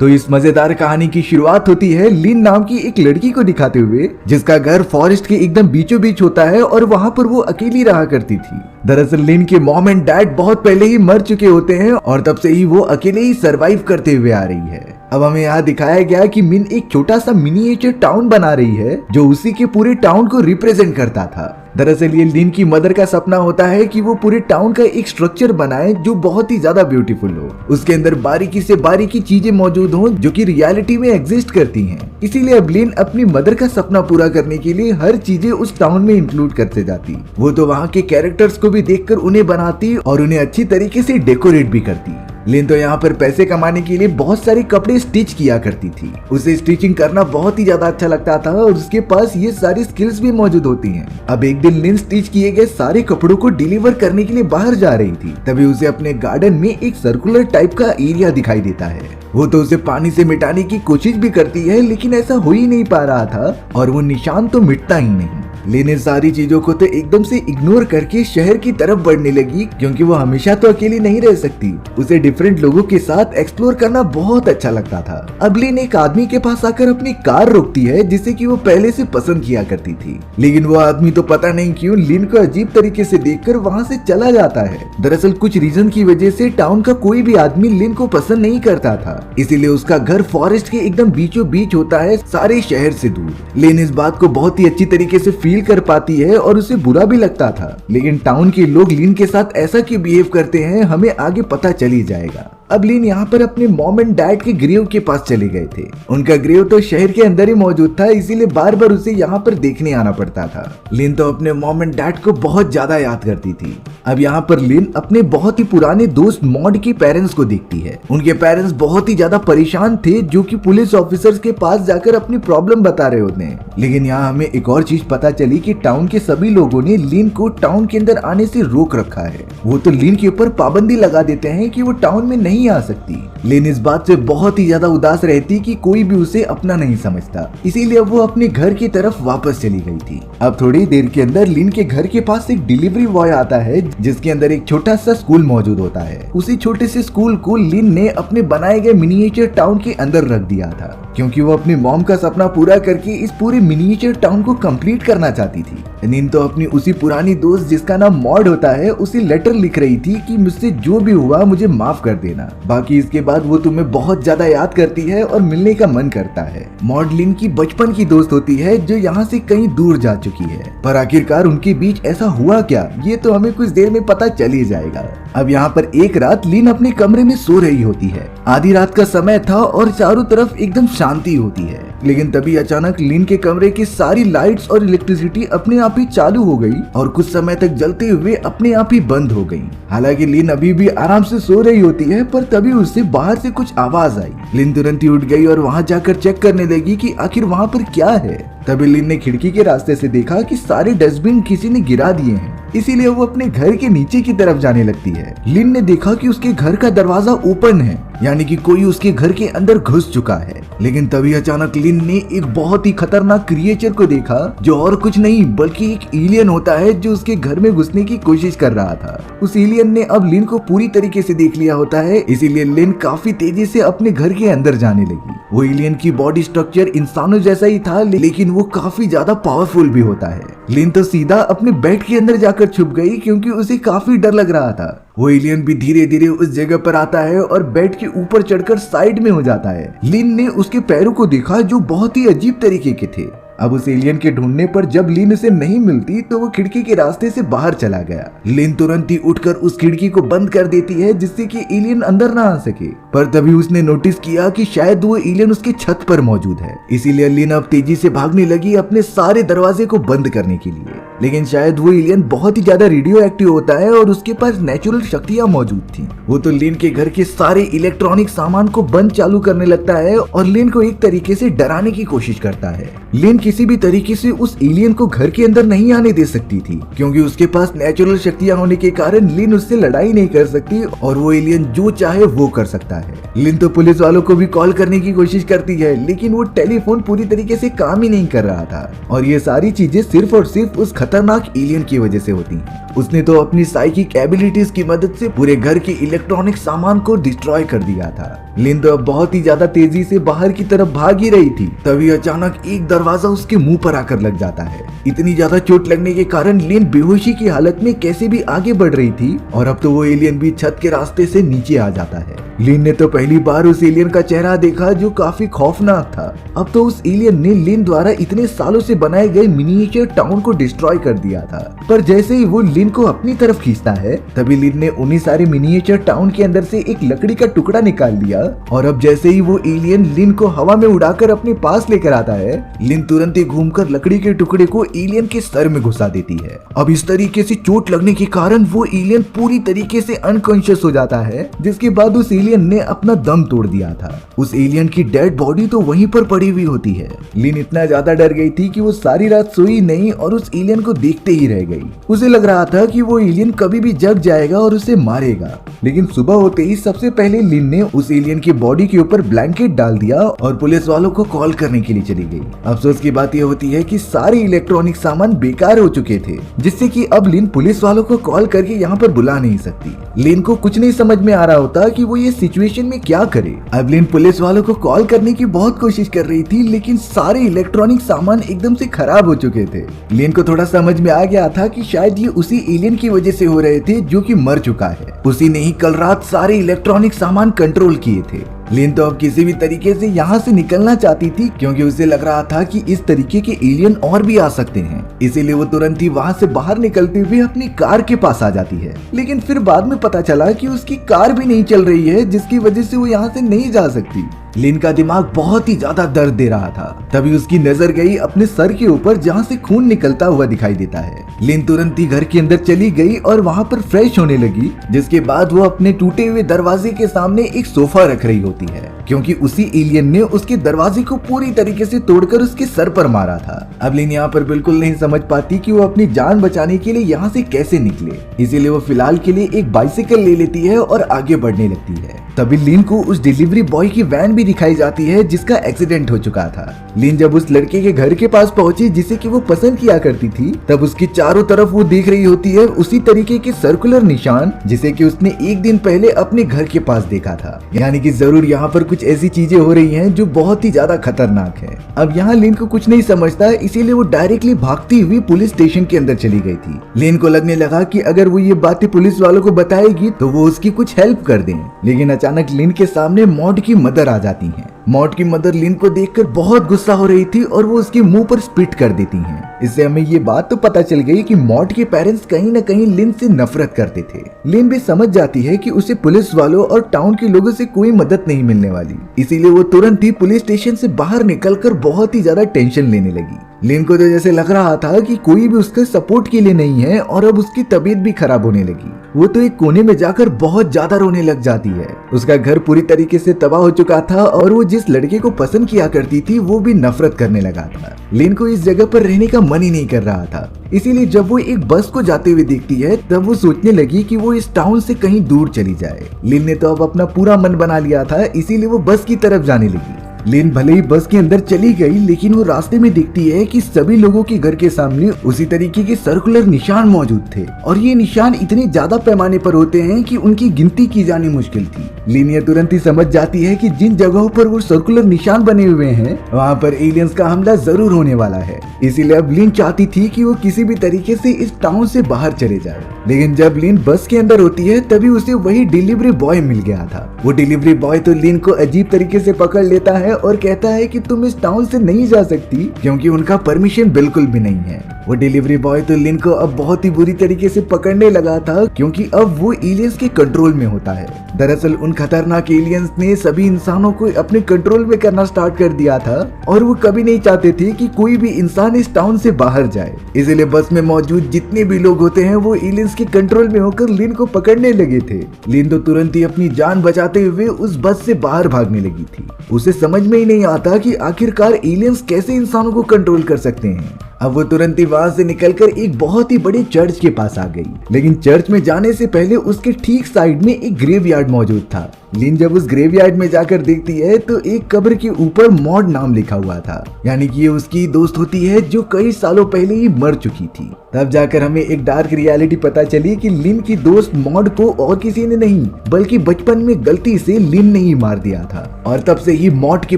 तो इस मजेदार कहानी की शुरुआत होती है लिन नाम की एक लड़की को दिखाते हुए, जिसका घर फॉरेस्ट के एकदम बीचों बीच होता है और वहाँ पर वो अकेली रहा करती थी। दरअसल लिन के मॉम एंड डैड बहुत पहले ही मर चुके होते हैं और तब से ही वो अकेले ही सरवाइव करते हुए आ रही है। अब हमें यहाँ दिखाया गया कि मिन एक छोटा सा मिनिएचर टाउन बना रही है जो उसी के पूरे टाउन को रिप्रेजेंट करता था। दरअसल ये लिन की मदर का सपना होता है कि वो पूरे टाउन का एक स्ट्रक्चर बनाए जो बहुत ही ज्यादा ब्यूटीफुल हो, उसके अंदर बारीकी से बारीकी चीजें मौजूद हो जो कि रियलिटी में एग्जिस्ट करती हैं। इसीलिए अब लिन अपनी मदर का सपना पूरा करने के लिए हर चीजें उस टाउन में इंक्लूड करते जाती। वो तो वहाँ के कैरेक्टर्स को भी देखकर उन्हें बनाती और उन्हें अच्छी तरीके से डेकोरेट भी करती। लिन तो यहाँ पर पैसे कमाने के लिए बहुत सारे कपड़े स्टिच किया करती थी। उसे स्टिचिंग करना बहुत ही ज्यादा अच्छा लगता था और उसके पास ये सारी स्किल्स भी मौजूद होती हैं। अब एक दिन लिन स्टिच किए गए सारे कपड़ों को डिलीवर करने के लिए बाहर जा रही थी, तभी उसे अपने गार्डन में एक सर्कुलर टाइप का एरिया दिखाई देता है। वो तो उसे पानी से मिटाने की कोशिश भी करती है, लेकिन ऐसा हो ही नहीं पा रहा था और वो निशान तो मिटता ही नहीं। लिन सारी चीजों को तो एकदम से इग्नोर करके शहर की तरफ बढ़ने लगी, क्योंकि वो हमेशा तो अकेली नहीं रह सकती। उसे डिफरेंट लोगों के साथ एक्सप्लोर करना बहुत अच्छा लगता था। अब लिन एक आदमी के पास आकर अपनी कार रोकती है जिसे कि वो पहले से पसंद किया करती थी, लेकिन वो आदमी तो पता नहीं क्यों लिन को अजीब तरीके से देखकर वहाँ से चला जाता है। दरअसल कुछ रीजन की वजह से टाउन का कोई भी आदमी लिन को पसंद नहीं करता था, इसीलिए उसका घर फॉरेस्ट के एकदम बीचों बीच होता है, सारे शहर से दूर। लिन इस बात को बहुत ही अच्छी तरीके से फील कर पाती है और उसे बुरा भी लगता था, लेकिन टाउन के लोग लिन के साथ ऐसा क्यों बिहेव करते हैं हमें आगे पता चल ही जाएगा। अब लिन यहाँ पर अपने मॉम एंड डैड के ग्रेव के पास चले गए थे। उनका ग्रेव तो शहर के अंदर ही मौजूद था, इसीलिए बार बार उसे यहाँ पर देखने आना पड़ता था। लिन तो अपने मॉम एंड डैड को बहुत ज्यादा याद करती थी। अब यहाँ पर लिन अपने बहुत ही पुराने दोस्त मॉड के पेरेंट्स को देखती है। उनके पेरेंट्स बहुत ही ज्यादा परेशान थे, जो कि पुलिस ऑफिसर्स के पास जाकर अपनी प्रॉब्लम बता रहे होते हैं। लेकिन यहाँ हमें एक और चीज पता चली कि टाउन के सभी लोगों ने लिन को टाउन के अंदर आने से रोक रखा है। वो तो लिन के ऊपर पाबंदी लगा देते हैं कि वो टाउन में नहीं आ सकती। लिन इस बात से बहुत ही ज्यादा उदास रहती कि कोई भी उसे अपना नहीं समझता, इसीलिए वो अपने घर की तरफ वापस चली गई थी। अब थोड़ी देर के अंदर लिन के घर के पास एक डिलीवरी बॉय आता है, जिसके अंदर एक छोटा सा स्कूल मौजूद होता है। उसी छोटे से स्कूल को लिन ने अपने बनाए गए मिनिएचर टाउन के अंदर रख दिया था, क्योंकि वो अपनी मॉम का सपना पूरा करके इस पूरे मिनिएचर टाउन को कंप्लीट करना चाहती थी। लिन तो अपनी उसी पुरानी दोस्त जिसका नाम मॉड होता है उसे लेटर लिख रही थी कि मुझसे जो भी हुआ मुझे माफ कर देना, बाकी इसके बाद वो तुम्हें बहुत ज्यादा याद करती है और मिलने का मन करता है। मॉड लिन की बचपन की दोस्त होती है जो यहाँ से कहीं दूर जा चुकी है, पर आखिरकार उनके बीच ऐसा हुआ क्या ये तो हमें कुछ देर में पता चल ही जाएगा। अब यहाँ पर एक रात लिन अपने कमरे में सो रही होती है। आधी रात का समय था और चारों तरफ एकदम शांति होती है, लेकिन तभी अचानक लिन के कमरे की सारी लाइट्स और इलेक्ट्रिसिटी अपने आप ही चालू हो गई और कुछ समय तक जलते हुए अपने आप ही बंद हो गई। हालांकि लिन अभी भी आराम से सो रही होती है, पर तभी उससे बाहर से कुछ आवाज आई। लिन तुरंत ही उठ गई और वहाँ जाकर चेक करने लगी कि आखिर वहाँ पर क्या है। तभी लिन ने खिड़की के रास्ते से देखा कि सारे डस्टबिन किसी ने गिरा दिए हैं, इसीलिए वो अपने घर के नीचे की तरफ जाने लगती है। लिन ने देखा कि उसके घर का दरवाजा ओपन है, यानी कि कोई उसके घर के अंदर घुस चुका है। लेकिन तभी अचानक लिन ने एक बहुत ही खतरनाक क्रिएचर को देखा, जो और कुछ नहीं बल्कि एक एलियन होता है जो उसके घर में घुसने की कोशिश कर रहा था। उस एलियन ने अब लिन को पूरी तरीके से देख लिया होता है, इसीलिए लिन काफी तेजी से अपने घर के अंदर जाने लगी। वो एलियन की बॉडी स्ट्रक्चर इंसानों जैसा ही था, लेकिन वो काफी ज्यादा पावरफुल भी होता है। लिन तो सीधा अपने बेड के अंदर जाकर छुप गई, क्योंकि उसे काफी डर लग रहा था। वो एलियन भी धीरे धीरे उस जगह पर आता है और बेड के ऊपर चढ़कर साइड में हो जाता है। लिन ने उसके पैरों को देखा जो बहुत ही अजीब तरीके के थे। अब उस एलियन के ढूंढने पर जब लिन उसे नहीं मिलती तो वो खिड़की के रास्ते से बाहर चला गया। लिन तुरंत ही उठकर उस खिड़की को बंद कर देती है, जिससे कि एलियन अंदर ना आ सके। पर तभी उसने नोटिस किया कि शायद वो एलियन उसके छत पर मौजूद है, इसीलिए लिन अब तेजी से भागने लगी अपने सारे दरवाजे को बंद करने के लिए। लेकिन शायद वो एलियन बहुत ही ज्यादा रेडियो एक्टिव होता है और उसके पास नेचुरल शक्तियां मौजूद थी। वो तो लिन के घर के सारे इलेक्ट्रॉनिक सामान को बंद चालू करने लगता है और लिन को एक तरीके से डराने की कोशिश करता है। लिन किसी भी तरीके से उस एलियन को घर के अंदर नहीं आने दे सकती थी, क्योंकि उसके पास नेचुरल शक्तियां होने के कारण लिन उससे लड़ाई नहीं कर सकती और वो एलियन जो चाहे वो कर सकता है। लिन तो पुलिस वालों को भी कॉल करने की कोशिश करती है, लेकिन वो टेलीफोन पूरी तरीके से काम ही नहीं कर रहा था और ये सारी चीजें सिर्फ और सिर्फ उस खतरनाक एलियन की वजह से होती हैं। उसने तो अपनी साइकिक एबिलिटीज की मदद से पूरे घर के इलेक्ट्रॉनिक सामान को डिस्ट्रॉय कर दिया था। लिन तो अब बहुत ही ज्यादा तेजी से बाहर की तरफ भाग ही रही थी, तभी अचानक एक दरवाजा उसके मुंह पर आकर लग जाता है। इतनी ज्यादा चोट लगने के कारण लिन बेहोशी की हालत में कैसे भी आगे बढ़ रही थी और अब तो वो एलियन भी छत के रास्ते से नीचे आ जाता है। लिन ने तो पहली बार उस एलियन का चेहरा देखा जो काफी खौफनाक था। अब तो उस एलियन ने लिन द्वारा इतने सालों से बनाए गए मिनिएचर टाउन को डिस्ट्रॉय कर दिया था। पर जैसे ही वो लिन को अपनी तरफ खींचता है तभी लिन ने उन्हीं सारे मिनिएचर टाउन के अंदर से एक लकड़ी का टुकड़ा निकाल लिया और अब जैसे ही वो एलियन लिन को हवा में उड़ाकर अपने पास लेकर आता है, लिन तुरंत ही घूमकर लकड़ी के टुकड़े को एलियन के सर में घुसा देती है। अब इस तरीके से चोट लगने के कारण वो एलियन पूरी तरीके से अनकॉन्शियस हो जाता है, जिसके बाद उस एलियन ने अपना दम तोड़ दिया था। उस एलियन की डेड बॉडी तो वहीं पर पड़ी हुई होती है। लिन इतना ज्यादा डर गई थी कि वो सारी रात सोई नहीं और उस एलियन को देखते ही रह गई। उसे लग रहा था कि वो एलियन कभी भी जग जाएगा और उसे मारेगा, लेकिन सुबह होते ही सबसे पहले लिन ने उस एलियन की बॉडी के ऊपर ब्लैंकेट डाल दिया और पुलिस वालों को कॉल करने के लिए चली गई। अफसोस की बात यह होती है कि सारे इलेक्ट्रॉनिक सामान बेकार हो चुके थे, जिससे कि अब लिन पुलिस वालों को कॉल करके यहाँ पर बुला नहीं सकती। लिन को कुछ नहीं समझ में आ रहा होता कि वो ये सिचुएशन में क्या करे। अब लिन पुलिस वालों को कॉल करने की बहुत कोशिश कर रही थी, लेकिन सारे इलेक्ट्रॉनिक सामान एकदम से खराब हो चुके थे। लिन को थोड़ा समझ में आ गया था कि शायद ये उसी एलियन की वजह से हो रहे थे जो कि मर चुका है। उसी ने ही कल रात सारे इलेक्ट्रॉनिक सामान कंट्रोल किए थे। लिन तो अब किसी भी तरीके से यहाँ से निकलना चाहती थी, क्योंकि उसे लग रहा था कि इस तरीके के एलियन और भी आ सकते हैं। इसीलिए वो तुरंत ही वहाँ से बाहर निकलते हुए अपनी कार के पास आ जाती है, लेकिन फिर बाद में पता चला कि उसकी कार भी नहीं चल रही है, जिसकी वजह से वो यहाँ से नहीं जा सकती। लिन का दिमाग बहुत ही ज्यादा दर्द दे रहा था। तभी उसकी नजर गई अपने सर के ऊपर, जहाँ से खून निकलता हुआ दिखाई देता है। लिन तुरंत ही घर के अंदर चली गई और वहाँ पर फ्रेश होने लगी, जिसके बाद वो अपने टूटे हुए दरवाजे के सामने एक सोफा रख रही होती है, क्योंकि उसी एलियन ने उसके दरवाजे को पूरी तरीके से तोड़कर उसके सर पर मारा था। अब लिन यहाँ पर बिल्कुल नहीं समझ पाती कि वो अपनी जान बचाने के लिए यहाँ से कैसे निकले, इसीलिए वो फिलहाल के लिए एक बाइसिकल ले लेती है और आगे बढ़ने लगती है। तभी लिन को उस डिलीवरी बॉय की वैन भी दिखाई जाती है, जिसका एक्सीडेंट हो चुका था। लिन जब उस लड़के के घर के पास पहुंची जिसे कि वो पसंद किया करती थी, तब उसकी चारों तरफ वो देख रही होती है उसी तरीके के सर्कुलर निशान जिसे कि उसने एक दिन पहले अपने घर के पास देखा था। यानी कि जरूर यहाँ पर कुछ ऐसी चीजें हो रही हैं जो बहुत ही ज्यादा खतरनाक है। अब यहाँ लिन को कुछ नहीं समझता, इसीलिए वो डायरेक्टली भागती हुई पुलिस स्टेशन के अंदर चली गई थी। लिन को लगने लगा कि अगर वो ये बातें पुलिस वालों को बताएगी तो वो उसकी कुछ हेल्प कर दें, लेकिन अचानक लिन के सामने मॉड की मदर आ जाती हैं। मॉड की मदर लिन को देखकर बहुत गुस्सा हो रही थी और वो उसके मुंह पर स्पिट कर देती हैं। इससे हमें ये बात तो पता चल गई कि मॉड के पेरेंट्स कहीं न कहीं लिन से नफरत करते थे। लिन भी समझ जाती है कि उसे पुलिस वालों और टाउन के लोगों से कोई मदद नहीं मिलने वाली, इसीलिए वो तुरंत ही पुलिस स्टेशन से बाहर निकलकर बहुत ही ज्यादा टेंशन लेने लगी। लिन को तो जैसे लग रहा था कि कोई भी उसके सपोर्ट के लिए नहीं है और अब उसकी तबीयत भी खराब होने लगी। वो तो एक कोने में जाकर बहुत ज्यादा रोने लग जाती है। उसका घर पूरी तरीके से तबाह हो चुका था और वो जिस लड़के को पसंद किया करती थी वो भी नफरत करने लगा था। लिन को इस जगह पर रहने का मन ही नहीं कर रहा था, इसीलिए जब वो एक बस को जाते हुए देखती है तब वो सोचने लगी कि वो इस टाउन से कहीं दूर चली जाए। लिन ने तो अब अपना पूरा मन बना लिया था, इसीलिए वो बस की तरफ जाने लगी। लिन भले ही बस के अंदर चली गई, लेकिन वो रास्ते में देखती है कि सभी लोगों के घर के सामने उसी तरीके के सर्कुलर निशान मौजूद थे और ये निशान इतने ज्यादा पैमाने पर होते हैं कि उनकी गिनती की जानी मुश्किल थी। लिन ये तुरंत ही समझ जाती है कि जिन जगहों पर वो सर्कुलर निशान बने हुए हैं वहाँ पर एलियंस का हमला जरूर होने वाला है। इसीलिए अब लिन चाहती थी कि वो किसी भी तरीके से इस टाउन से बाहर चले जाए। लेकिन जब लिन बस के अंदर होती है तभी उसे वही डिलीवरी बॉय मिल गया था। वो डिलीवरी बॉय तो लिन को अजीब तरीके से पकड़ लेता है और कहता है कि तुम इस टाउन से नहीं जा सकती, क्योंकि उनका परमिशन बिल्कुल भी नहीं है। वो डिलीवरी बॉय तो लिन को अब बहुत ही बुरी तरीके से पकड़ने लगा था, क्योंकि अब वो एलियंस के कंट्रोल में होता है। दरअसल उन खतरनाक एलियंस ने सभी इंसानों को अपने कंट्रोल में करना स्टार्ट कर दिया था और वो कभी नहीं चाहते थे कि कोई भी इंसान इस टाउन से बाहर जाए। इसलिए बस में मौजूद जितने भी लोग होते हैं वो एलियंस के कंट्रोल में होकर लिन को पकड़ने लगे थे। लिन तो तुरंत ही अपनी जान बचाते हुए उस बस से बाहर भागने लगी थी। उसे समझ में ही नहीं आता कि आखिरकार एलियंस कैसे इंसानों को कंट्रोल कर सकते हैं। अब वो तुरंत ही वहां से निकलकर एक बहुत ही बड़े चर्च के पास आ गई, लेकिन चर्च में जाने से पहले उसके ठीक साइड में एक ग्रेवयार्ड मौजूद था। लिन जब उस ग्रेवयार्ड में जाकर देखती है तो एक कब्र के ऊपर मॉड नाम लिखा हुआ था, यानी कि ये उसकी दोस्त होती है जो कई सालों पहले ही मर चुकी थी। तब जाकर हमें एक डार्क रियलिटी पता चली कि लिन की दोस्त मॉड को और किसी ने नहीं बल्कि बचपन में गलती से लिन ने ही मार दिया था, और तब से ही मॉड के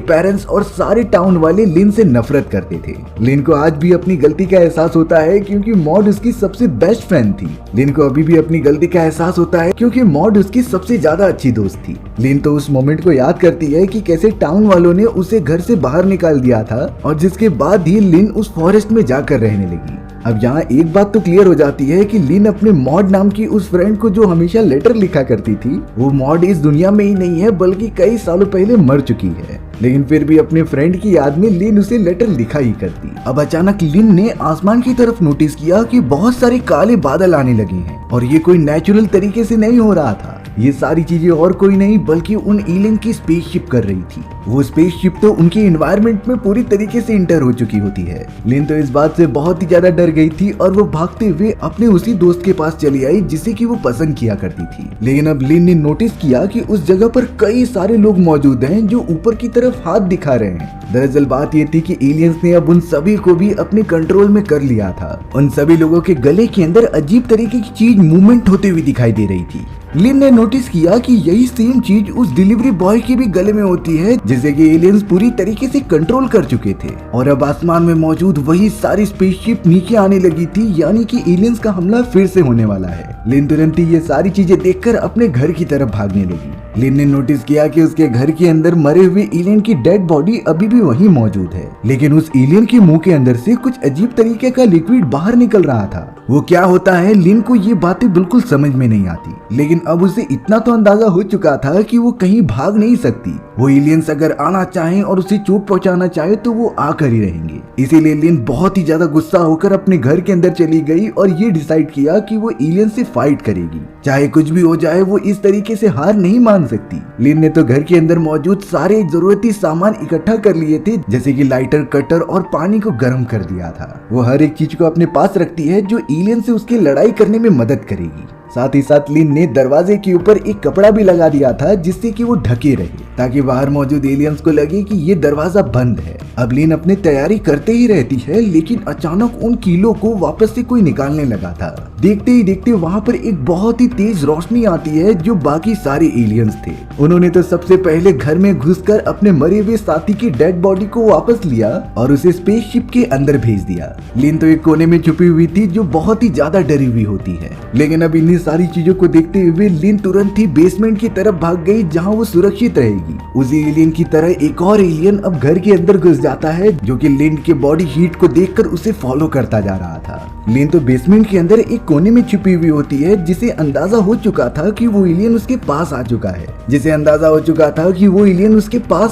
पेरेंट्स और सारे टाउन वाले लिन से नफरत करते थे। लिन को आज भी अपनी गलती का एहसास होता है क्योंकि मॉड उसकी सबसे बेस्ट फ्रेंड थी। लिन को अभी भी अपनी गलती का एहसास होता है क्योंकि मॉड उसकी सबसे ज्यादा अच्छी दोस्त थी। लिन तो उस मोमेंट को याद करती है कि कैसे टाउन वालों ने उसे घर से बाहर निकाल दिया था और जिसके बाद ही लिन उस फॉरेस्ट में जाकर रहने लगी। अब यहाँ एक बात तो क्लियर हो जाती है कि लिन अपने मॉड नाम की उस फ्रेंड को जो हमेशा लेटर लिखा करती थी, वो मॉड इस दुनिया में ही नहीं है बल्कि कई सालों पहले मर चुकी है, लेकिन फिर भी अपने फ्रेंड की याद में लिन उसे लेटर लिखा ही करती। अब अचानक लिन ने आसमान की तरफ नोटिस किया कि बहुत सारे काले बादल आने लगे हैं और ये कोई नेचुरल तरीके से नहीं हो रहा था। ये सारी चीजें और कोई नहीं बल्कि उन एलियन की स्पेसशिप कर रही थी। वो स्पेसशिप तो उनके एनवायरनमेंट में पूरी तरीके से इंटर हो चुकी होती है। लिन तो इस बात से बहुत ही ज्यादा डर गई थी और वो भागते हुए अपने उसी दोस्त के पास चली आई जिसे कि वो पसंद किया करती थी। लेकिन अब लिन ने नोटिस किया कि उस जगह पर कई सारे लोग मौजूद हैं जो ऊपर की तरफ हाथ दिखा रहे हैं। दरअसल बात ये थी कि एलियंस ने अब उन सभी को भी अपने कंट्रोल में कर लिया था। उन सभी लोगों के गले के अंदर अजीब तरीके की चीज मूवमेंट होते हुए दिखाई दे रही थी। लिन ने नोटिस किया कि यही सेम चीज उस डिलीवरी बॉय के भी गले में होती है जिसे कि एलियंस पूरी तरीके से कंट्रोल कर चुके थे, और अब आसमान में मौजूद वही सारी स्पेसशिप नीचे आने लगी थी, यानी कि एलियंस का हमला फिर से होने वाला है। लिन तुरंत ही ये सारी चीजें देखकर अपने घर की तरफ भागने लगी। लिन ने नोटिस किया कि उसके घर के अंदर मरे हुए एलियन की डेड बॉडी अभी भी वहीं मौजूद है, लेकिन उस एलियन के मुंह के अंदर से कुछ अजीब तरीके का लिक्विड बाहर निकल रहा था। वो क्या होता है, लिन को ये बातें बिल्कुल समझ में नहीं आती, लेकिन अब उसे इतना तो अंदाजा हो चुका था कि वो कहीं भाग नहीं सकती। वो एलियंस अगर आना चाहे और उसे चोट पहुंचाना चाहे तो वो आकर ही रहेंगे। इसीलिए लिन बहुत ही ज्यादा गुस्सा होकर अपने घर के अंदर चली गई और ये डिसाइड किया कि वो एलियन से फाइट करेगी, चाहे कुछ भी हो जाए। वो इस तरीके से हार नहीं मान सकती। लिन ने तो घर के अंदर मौजूद सारे जरूरती सामान इकट्ठा कर लिए थे, जैसे कि लाइटर, कटर और पानी को गर्म कर दिया था। वो हर एक चीज को अपने पास रखती है जो एलियन से उसकी लड़ाई करने में मदद करेगी। साथ ही साथ लिन ने दरवाजे के ऊपर एक कपड़ा भी लगा दिया था जिससे कि वो ढके रहे, ताकि बाहर मौजूद एलियंस को लगे कि ये दरवाजा बंद है। अब लिन अपनी तैयारी करते ही रहती है, लेकिन अचानक उन कीलों को वापस से कोई निकालने लगा था। देखते ही देखते वहाँ पर एक बहुत ही तेज रोशनी आती है जो बाकी सारे एलियंस थे। उन्होंने तो सबसे पहले घर में घुसकर अपने मरे हुए साथी की डेड बॉडी को वापस लिया और उसे स्पेसशिप के अंदर भेज दिया। लिन तो एक कोने में छुपी हुई थी जो बहुत ही ज्यादा डरी हुई होती है, लेकिन अब इन्हीं सारी चीजों को देखते हुए लिन तुरंत ही बेसमेंट की तरफ भाग गई जहाँ वो सुरक्षित रहेगी। उसी एलियन की तरह एक और एलियन अब घर के अंदर घुस जाता है जो कि लिन के बॉडी हीट को देखकर उसे फॉलो करता जा रहा था। लिन तो बेसमेंट के अंदर एक कोने में छुपी हुई होती है, जिसे अंदाजा हो चुका था कि वो एलियन उसके पास आ चुका है,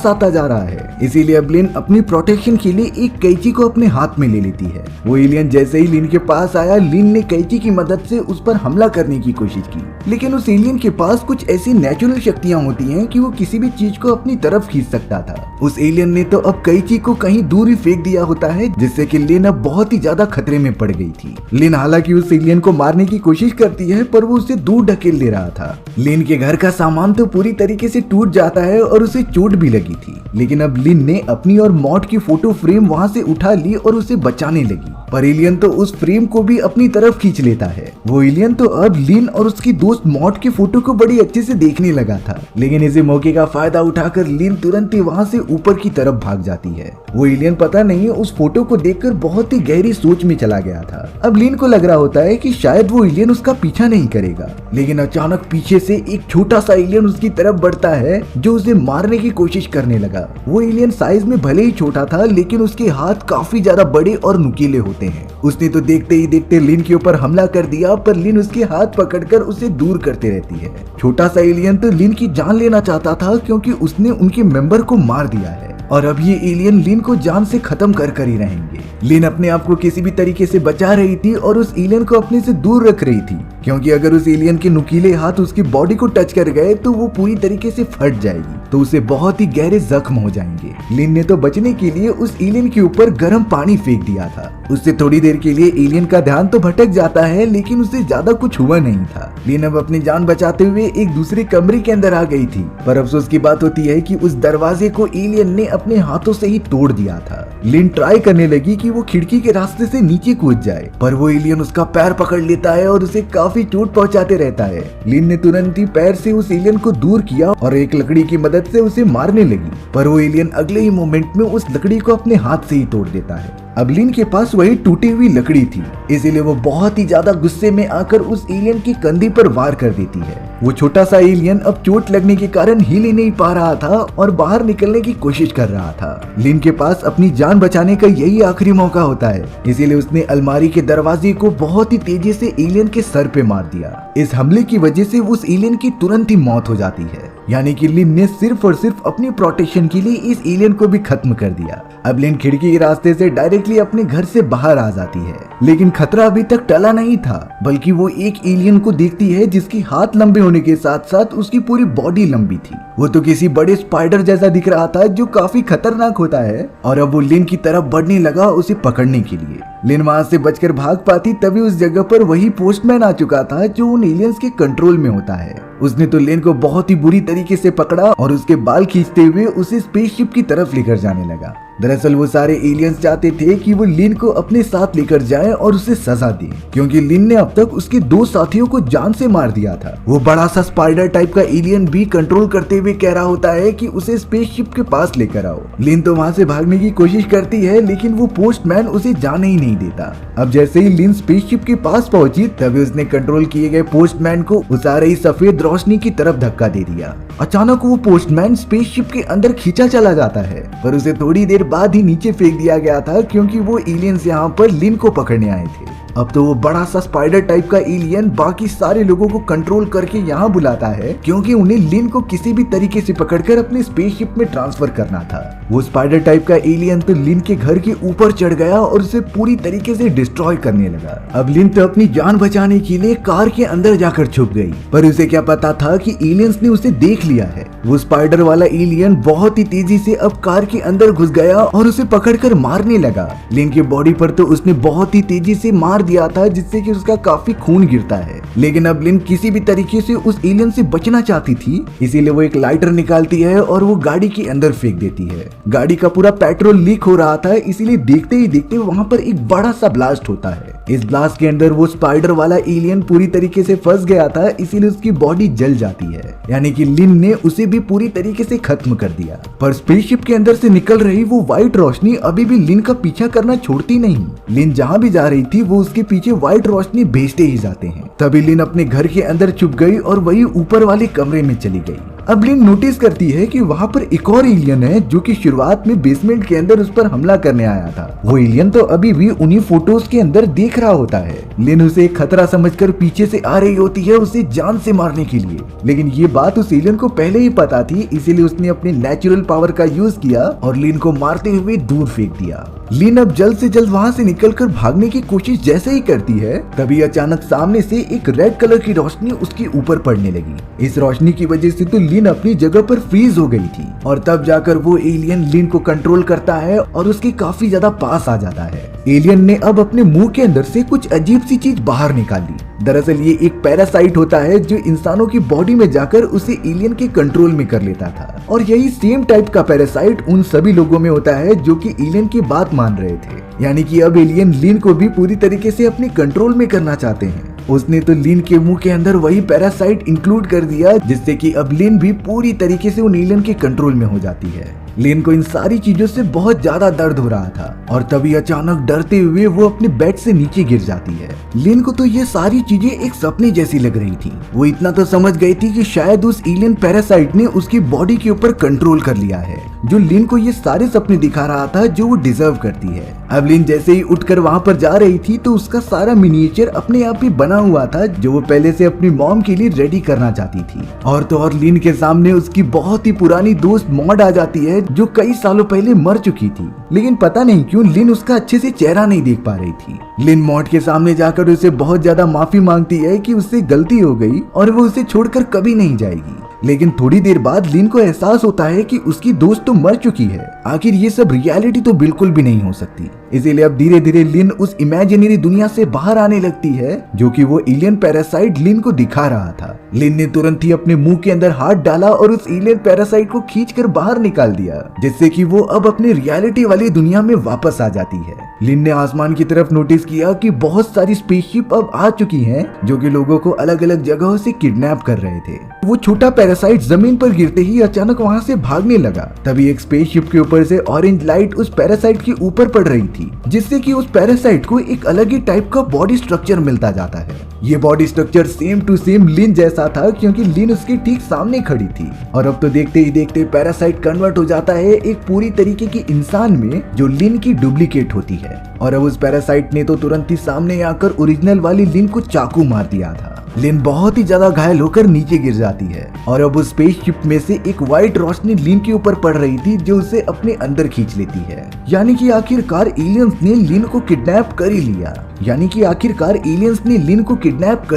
आता जा रहा है। इसीलिए अब लिन अपनी प्रोटेक्शन के लिए एक कैंची को अपने हाथ में ले लेती है। वो एलियन जैसे ही लिन के पास आया, लिन ने कैंची की मदद से उस पर हमला करने की कोशिश की, लेकिन उस एलियन के पास कुछ ऐसी नेचुरल शक्तियां होती हैं कि वो किसी भी चीज को अपनी तरफ खींच सकता था। उस एलियन ने तो अब कैंची को कहीं दूर ही फेंक दिया होता है, जिससे कि लिन अब बहुत ही ज्यादा खतरे में पड़ गई थी। लिन हालांकि उस एलियन को मारने की कोशिश करती है, पर वो उसे दूर ढकेल दे रहा था। लिन के घर का सामान तो पूरी तरीके से टूट जाता है और उसे चोट भी लगी थी, लेकिन अब लिन ने अपनी और मॉड की फोटो फ्रेम वहाँ से उठा ली और उसे बचाने लगी, पर एलियन तो उस फ्रेम को भी अपनी तरफ खींच लेता है। वो एलियन तो अब लिन और उसकी दोस्त मॉड के फोटो को बड़ी अच्छे से देखने लगा था, लेकिन इसी मौके का फायदा उठाकर लिन तुरंत ही वहाँ से ऊपर की तरफ भाग जाती है। वो एलियन पता नहीं उस फोटो को देखकर बहुत ही गहरी सोच में चला गया था। अब लिन को लग रहा होता है कि शायद वो एलियन उसका पीछा नहीं करेगा, लेकिन अचानक पीछे से एक छोटा सा एलियन उसकी तरफ बढ़ता है जो उसे मारने की कोशिश करने लगा। वो एलियन साइज में भले ही छोटा था, लेकिन उसके हाथ काफी ज्यादा बड़े और नुकीले होते हैं। उसने तो देखते ही देखते लिन के ऊपर हमला कर दिया, पर लिन उसके हाथ पकड़कर उसे दूर करते रहती है। छोटा सा एलियन तो लिन की जान लेना चाहता था, क्योंकि उसने उनके मेंबर को मार दिया है और अब ये एलियन लिन को जान से खत्म कर ही रहेंगे। लिन अपने आप को किसी भी तरीके से बचा रही थी और उस एलियन को अपने से दूर रख रही थी, क्योंकि अगर उस एलियन के नुकीले हाथ उसकी बॉडी को टच कर गए तो वो पूरी तरीके से फट जाएगी, तो उसे बहुत ही गहरे जख्म हो जाएंगे। लिन ने तो बचने के लिए उस एलियन के ऊपर गर्म पानी फेंक दिया था। उससे थोड़ी देर के लिए एलियन का ध्यान तो भटक जाता है, लेकिन उसे ज्यादा कुछ हुआ नहीं था। लिन अब अपनी जान बचाते हुए एक दूसरे कमरे के अंदर आ गई थी, पर अफसोस की बात होती है कि उस दरवाजे को एलियन ने अपने हाथों से ही तोड़ दिया था। लिन ट्राई करने लगी कि वो खिड़की के रास्ते से नीचे कूद जाए, पर वो एलियन उसका पैर पकड़ लेता है और उसे काफी चोट पहुंचाते रहता है। लिन ने तुरंत ही पैर से उस एलियन को दूर किया और एक लकड़ी की मदद से उसे मारने लगी, पर वो एलियन अगले ही मोमेंट में उस लकड़ी को अपने हाथ से ही तोड़ देता है। अब लिन के पास वही टूटी हुई लकड़ी थी, इसीलिए वो बहुत ही ज्यादा गुस्से में आकर उस एलियन की कंधे पर वार कर देती है। वो छोटा सा एलियन अब चोट लगने के कारण हिल ही नहीं पा रहा था और बाहर निकलने की कोशिश कर रहा था। लिन के पास अपनी जान बचाने का यही आखिरी मौका होता है, इसीलिए उसने अलमारी के दरवाजे को बहुत ही तेजी से एलियन के सर पे मार दिया। इस हमले की वजह से उस एलियन की तुरंत ही मौत हो जाती है, यानी कि लिन ने सिर्फ और सिर्फ अपनी प्रोटेक्शन के लिए इस एलियन को भी खत्म कर दिया। अब लिन खिड़की के रास्ते से डायरेक्टली अपने घर से बाहर आ जाती है, लेकिन खतरा अभी तक टला नहीं था, बल्कि वो एक एलियन को देखती है जिसकी हाथ लंबे होने के साथ साथ उसकी पूरी बॉडी लंबी थी। वो तो किसी बड़े स्पाइडर जैसा दिख रहा था जो काफी खतरनाक होता है, और अब वो लिन की तरफ बढ़ने लगा उसे पकड़ने के लिए। लिन वहां से बचकर भाग पाती तभी उस जगह पर वही पोस्टमैन आ चुका था जो उन एलियंस के कंट्रोल में होता है। उसने तो लिन को बहुत ही बुरी तरीके से पकड़ा और उसके बाल खींचते हुए उसे स्पेसशिप की तरफ लेकर जाने लगा। दरअसल वो सारे एलियंस चाहते थे कि वो लिन को अपने साथ लेकर जाए और उसे सजा दे, क्योंकि लिन ने अब तक उसके 2 साथियों को जान से मार दिया था। वो बड़ा सा स्पाइडर टाइप का एलियन भी कंट्रोल करते हुए कह रहा होता है कि उसे स्पेसशिप के पास लेकर आओ। लिन तो वहां से भागने की कोशिश करती है, लेकिन वो पोस्टमैन उसे जाने ही नहीं देता। अब जैसे ही लिन स्पेसशिप के पास पहुंची तभी उसने कंट्रोल किए गए पोस्टमैन को उस आ रही सफेद रोशनी की तरफ धक्का दे दिया। अचानक वो पोस्टमैन स्पेसशिप के अंदर खींचा चला जाता है, पर उसे थोड़ी देर बाद ही नीचे फेंक दिया गया था, क्योंकि वो एलियंस यहाँ पर लिन को पकड़ने आए थे। अब तो वो बड़ा सा स्पाइडर टाइप का एलियन बाकी सारे लोगों को कंट्रोल करके यहाँ बुलाता है, क्योंकि उन्हें लिन को किसी भी तरीके से पकड़कर अपने स्पेसशिप में ट्रांसफर करना था। वो स्पाइडर टाइप का एलियन तो लिन के घर के ऊपर चढ़ गया और उसे पूरी तरीके से डिस्ट्रॉय करने लगा। अब लिन तो अपनी जान बचाने के लिए कार के अंदर जाकर छुप गई, पर उसे क्या पता था कि एलियंस ने उसे देख लिया है। वो स्पाइडर वाला एलियन बहुत ही तेजी से अब कार के अंदर घुस गया और उसे पकड़कर मारने लगा। लिन की बॉडी पर तो उसने बहुत ही तेजी से मार दिया था, जिससे कि उसका काफी खून गिरता है। लेकिन अब लिन किसी भी तरीके से उस एलियन से बचना चाहती थी, इसीलिए वो एक लाइटर निकालती है और वो गाड़ी के अंदर फेंक देती है। गाड़ी का पूरा पेट्रोल लीक हो रहा था, इसीलिए देखते ही देखते वहां पर एक बड़ा सा ब्लास्ट होता है। इस ब्लास्ट के अंदर वो स्पाइडर वाला एलियन पूरी तरीके से फंस गया था, इसीलिए उसकी बॉडी जल जाती है, यानी कि लिन ने उसे भी पूरी तरीके से खत्म कर दिया। पर स्पेसशिप के अंदर से निकल रही वो व्हाइट रोशनी अभी भी लिन का पीछा करना छोड़ती नहीं। लिन जहाँ भी जा रही थी वो उसके पीछे व्हाइट रोशनी भेजते ही जाते हैं। तभी लिन अपने घर के अंदर छुप गई और वही ऊपर वाले कमरे में चली गई। अब लिन नोटिस करती है कि वहाँ पर एक और एलियन है जो कि शुरुआत में बेसमेंट के अंदर उस पर हमला करने आया था। वो एलियन तो अभी भी उन्हीं फोटोज के अंदर देख रहा होता है। लिन उसे एक खतरा समझकर पीछे से आ रही होती है उसे जान से मारने के लिए, लेकिन ये बात उस एलियन को पहले ही पता थी, इसीलिए उसने अपने नेचुरल पावर का यूज किया और लिन को मारते हुए दूर फेंक दिया। लिन अब जल्द से जल्द वहाँ से निकलकर भागने की कोशिश जैसे ही करती है तभी अचानक सामने से एक रेड कलर की रोशनी उसके ऊपर पड़ने लगी। इस रोशनी की वजह से तो लिन अपनी जगह पर फ्रीज हो गई थी और तब जाकर वो एलियन लिन को कंट्रोल करता है और उसके काफी ज्यादा पास आ जाता है। एलियन ने अब अपने मुंह के अंदर से कुछ अजीब सी चीज बाहर निकाली। दरअसल ये एक पैरासाइट होता है जो इंसानों की बॉडी में जाकर उसे एलियन के कंट्रोल में कर लेता था, और यही सेम टाइप का पैरासाइट उन सभी लोगों में होता है जो कि एलियन की बात मान रहे थे, यानी कि अब एलियन लिन को भी पूरी तरीके से अपने कंट्रोल में करना चाहते हैं। उसने तो लिन के मुंह के अंदर वही पैरासाइट इंक्लूड कर दिया, जिससे कि अब लिन भी पूरी तरीके से उन एलियन के कंट्रोल में हो जाती है। लिन को इन सारी चीजों से बहुत ज्यादा दर्द हो रहा था और तभी अचानक डरते हुए वो अपने बेड से नीचे गिर जाती है। लिन को तो ये सारी चीजें एक सपने जैसी लग रही थी। वो इतना तो समझ गई थी कि शायद उस एलियन पैरासाइट ने उसकी बॉडी के ऊपर कंट्रोल कर लिया है, जो लिन को ये सारे सपने दिखा रहा था जो वो डिजर्व करती है। अब लिन जैसे ही उठकर वहाँ पर जा रही थी तो उसका सारा मिनिएचर अपने आप ही बना हुआ था जो वो पहले से अपनी मॉम के लिए रेडी करना चाहती थी। और तो और लिन के सामने उसकी बहुत ही पुरानी दोस्त मॉड आ जाती है जो कई सालों पहले मर चुकी थी, लेकिन पता नहीं क्यों लिन उसका अच्छे से चेहरा नहीं देख पा रही थी। लिन मॉड के सामने जाकर उसे बहुत ज्यादा माफी मांगती है कि उससे गलती हो गई और वो उसे छोड़कर कभी नहीं जाएगी। लेकिन थोड़ी देर बाद लिन को एहसास होता है कि उसकी दोस्त तो मर चुकी है, आखिर ये सब रियलिटी तो बिल्कुल भी नहीं हो सकती। इसीलिए अब धीरे धीरे लिन उस इमेजिनरी दुनिया से बाहर आने लगती है जो कि वो एलियन पैरासाइट लिन को दिखा रहा था। लिन ने तुरंत ही अपने मुंह के अंदर हाथ डाला और उस एलियन पैरासाइट को खींचकर बाहर निकाल दिया, जिससे कि वो अब अपने रियलिटी वाली दुनिया में वापस आ जाती है। लिन ने आसमान की तरफ नोटिस किया कि बहुत सारी स्पेसशिप अब आ चुकी हैं जो कि लोगों को अलग अलग जगहों से किडनैप कर रहे थे। वो छोटा पैरासाइट जमीन पर गिरते ही अचानक वहाँ से भागने लगा। तभी एक स्पेसशिप के ऊपर से ऑरेंज लाइट उस पैरासाइट के ऊपर पड़ रही थी, जिससे कि उस पैरासाइट को एक अलग ही टाइप का बॉडी स्ट्रक्चर मिलता जाता है। ये body structure same to same लिन जैसा था क्योंकि लिन उसके ठीक सामने खड़ी थी। और अब तो देखते ही देखते पैरासाइट कन्वर्ट हो जाता है एक पूरी तरीके की इंसान में जो लिन की डुप्लीकेट होती है। और अब उस पैरासाइट ने तो तुरंत ही सामने आकर ओरिजिनल वाली लिन को चाकू मार दिया था। लिन बहुत ही ज्यादा घायल होकर नीचे गिर जाती है और अब उस स्पेसशिप में से एक व्हाइट रोशनी लिन के ऊपर पड़ रही थी जो उसे अपने अंदर खींच लेती है। यानी कि आखिरकार एलियंस ने लिन को किडनैप कर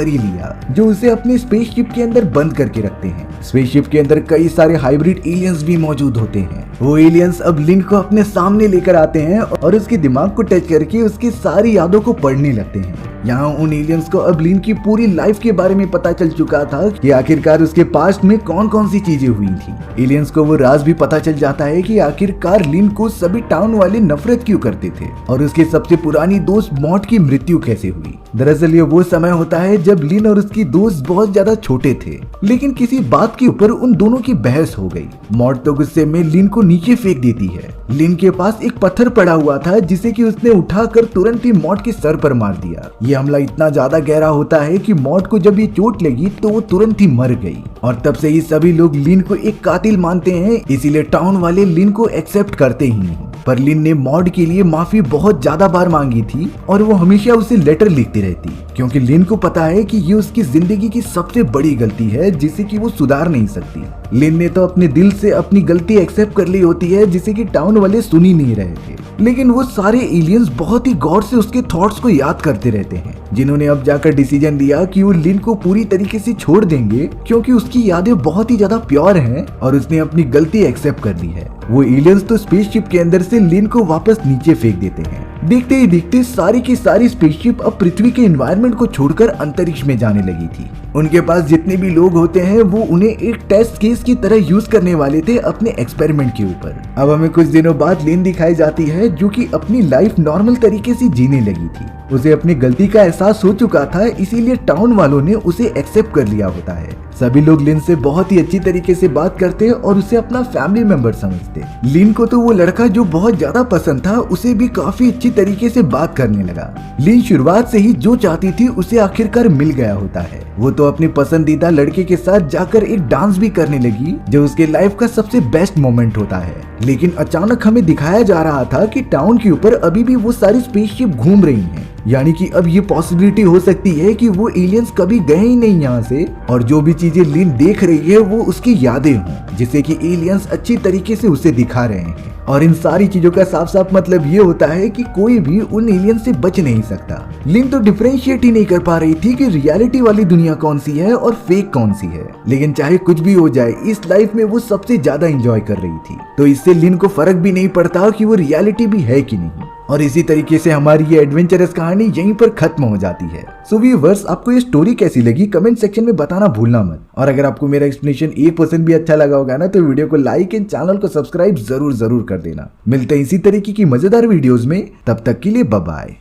ही लिया जो उसे अपने स्पेसशिप के अंदर बंद करके रखते हैं। स्पेसशिप के अंदर कई सारे हाइब्रिड एलियंस भी मौजूद होते हैं। वो एलियंस अब लिन को अपने सामने लेकर आते हैं और उसके दिमाग को टच करके उसकी सारी यादों को पढ़ने लगते हैं। यहाँ उन एलियंस को अब लिन की पूरी लाइफ के बारे में पता चल चुका था कि आखिरकार उसके पास्ट में कौन कौन सी चीजें हुई थी। एलियंस को वो राज भी पता चल जाता है कि आखिरकार लिन को सभी टाउन वाले नफरत क्यों करते थे और उसके सबसे पुरानी दोस्त मॉड की मृत्यु कैसे हुई। दरअसल ये वो समय होता है जब लिन और उसकी दोस्त बहुत ज्यादा छोटे थे, लेकिन किसी बात के ऊपर उन दोनों की बहस हो गई। मॉड तो गुस्से में लिन को नीचे फेंक देती है। लिन के पास एक पत्थर पड़ा हुआ था जिसे कि उसने उठाकर तुरंत ही मॉड के सर पर मार दिया। ये हमला इतना ज्यादा गहरा होता है कि मॉड को जब ये चोट लगी तो वो तुरंत ही मर गई। और तब से ही सभी लोग लिन को एक कातिल मानते हैं, इसीलिए टाउन वाले लिन को एक्सेप्ट करते ही नहीं। पर लिन ने मॉड के लिए माफी बहुत ज्यादा बार मांगी थी और वो हमेशा उसे लेटर लिखती रहती क्योंकि लिन को पता है कि ये उसकी जिंदगी की सबसे बड़ी गलती है जिसे कि वो सुधार नहीं सकती। लिन ने तो अपने दिल से अपनी गलती एक्सेप्ट कर ली होती है जिसे कि टाउन वाले सुन ही नहीं रहे थे, लेकिन वो सारे एलियंस बहुत ही गौर से उसके थॉट्स को याद करते रहते हैं, जिन्होंने अब जाकर डिसीजन लिया कि वो लिन को पूरी तरीके से छोड़ देंगे क्योंकि उसकी यादें बहुत ही ज्यादा प्योर हैं और उसने अपनी गलती एक्सेप्ट कर ली है। वो एलियंस तो स्पेसशिप के अंदर से लिन को वापस नीचे फेंक देते हैं। देखते ही देखते सारी की सारी स्पेसशिप अब पृथ्वी के एनवायरनमेंट को छोड़कर अंतरिक्ष में जाने लगी थी। उनके पास जितने भी लोग होते हैं वो उन्हें एक टेस्ट केस की तरह यूज करने वाले थे अपने एक्सपेरिमेंट के ऊपर। अब हमें कुछ दिनों बाद लिन दिखाई जाती है जो कि अपनी लाइफ नॉर्मल तरीके से जीने लगी थी। उसे अपनी गलती का एहसास हो चुका था, इसीलिए टाउन वालों ने उसे एक्सेप्ट कर लिया होता है। सभी लोग लिन से बहुत ही अच्छी तरीके से बात करते और उसे अपना फैमिली मेंबर समझते। लिन को तो वो लड़का जो बहुत ज्यादा पसंद था उसे भी काफी अच्छी तरीके से बात करने लगा। लिन शुरुआत से ही जो चाहती थी उसे आखिरकार मिल गया होता है। वो तो अपनी पसंदीदा लड़के के साथ जाकर एक डांस भी करने लगी जो उसके लाइफ का सबसे बेस्ट मोमेंट होता है। लेकिन अचानक हमें दिखाया जा रहा था कि टाउन के ऊपर अभी भी वो सारी स्पेसशिप घूम रही हैं। यानी कि अब ये पॉसिबिलिटी हो सकती है कि वो एलियंस कभी गए ही नहीं यहाँ से और जो भी चीजें लिन देख रही है वो उसकी यादें हों, जिसे कि एलियंस अच्छी तरीके से उसे दिखा रहे हैं। और इन सारी चीजों का साफ साफ मतलब ये होता है कि कोई भी उन एलियन से बच नहीं सकता। लिन तो डिफरेंशिएट ही नहीं कर पा रही थी कि रियलिटी वाली दुनिया कौन सी है और फेक कौन सी है, लेकिन चाहे कुछ भी हो जाए इस लाइफ में वो सबसे ज्यादा एंजॉय कर रही थी। तो इससे लिन को फर्क भी नहीं पड़ता कि वो रियलिटी भी है कि नहीं। और इसी तरीके से हमारी ये एडवेंचरस कहानी यहीं पर खत्म हो जाती है। सो व्यूअर्स, आपको ये स्टोरी कैसी लगी कमेंट सेक्शन में बताना भूलना मत। और अगर आपको मेरा एक्सप्लेनेशन 1% भी अच्छा लगा होगा ना तो वीडियो को लाइक एंड चैनल को सब्सक्राइब जरूर कर देना। मिलते हैं इसी तरीके की मजेदार वीडियोस में, तब तक के लिए बाय बाय।